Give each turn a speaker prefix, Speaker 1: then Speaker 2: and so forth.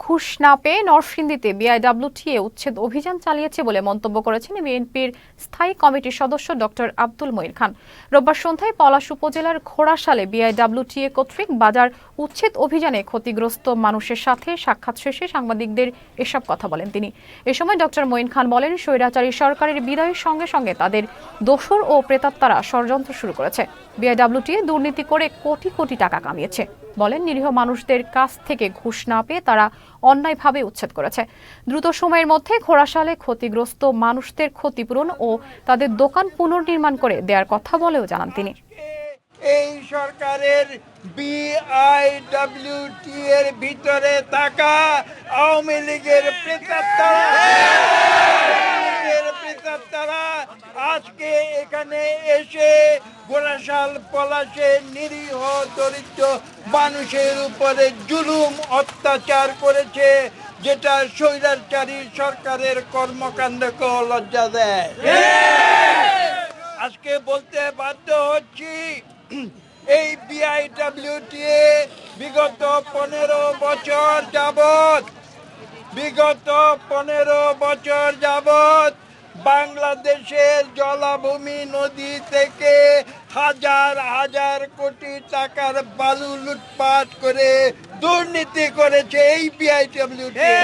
Speaker 1: ঘুষ না পেয়ে নরসিংদীতে বিআইডব্লিউটিএ উচ্ছেদ অভিযান চালিয়েছে বলে মন্তব্য করেছেন বিএনপির স্থায়ী কমিটির সদস্য ডক্টর আব্দুল মঈন খান। রোববার সন্ধ্যায় পলাশ উপজেলার ঘোড়াশালে বিআইডব্লিউটিএ কর্তৃক বাজার উচ্ছেদ অভিযানে ক্ষতিগ্রস্ত মানুষের সাথে সাক্ষাৎ শেষে সাংবাদিকদের এসব কথা বলেন তিনি। এ সময় ডক্টর মঈন খান বলেন, স্বৈরাচারী সরকারের বিদায়ের সঙ্গে সঙ্গে তাদের দোসর ও প্রেতাত্মারা ষড়যন্ত্র শুরু করেছে। বিআইডব্লিউটিএ দুর্নীতি করে কোটি কোটি টাকা কামিয়েছে। বলেন, নিরীহ মানুষদের কাছ থেকে ঘুষ না পেয়ে তারা অন্যায়ভাবে উচ্ছেদ করেছে। দ্রুত সময়ের মধ্যে ঘোড়াশালে ক্ষতিগ্রস্ত মানুষদের ক্ষতিপূরণ ও তাদের দোকান পুনর্নির্মাণ করে দেওয়ার কথা বলেও জানান তিনি।
Speaker 2: এই সরকারের বিআইডব্লিউটি এর ভিতরে থাকা আওয়ামী লীগের প্রেতাত্মারা আজকে এখানে এসে ঘোড়াশাল পলাশে নিরীহ দরিদ্র মানুষের উপরে জুলুম অত্যাচার করেছে, যেটা স্বৈরাচারী সরকারের কর্মকাণ্ডকে লজ্জা দেয়। আজকে বলতে বাধ্য হচ্ছি, এই বিআইডব্লিউটিএ বিগত 15 বছর যাবৎ বাংলাদেশের জলাভূমি নদী থেকে হাজার হাজার কোটি টাকার বালু লুটপাট করে দুর্নীতি করেছে এই বিআইডব্লিউটিএ।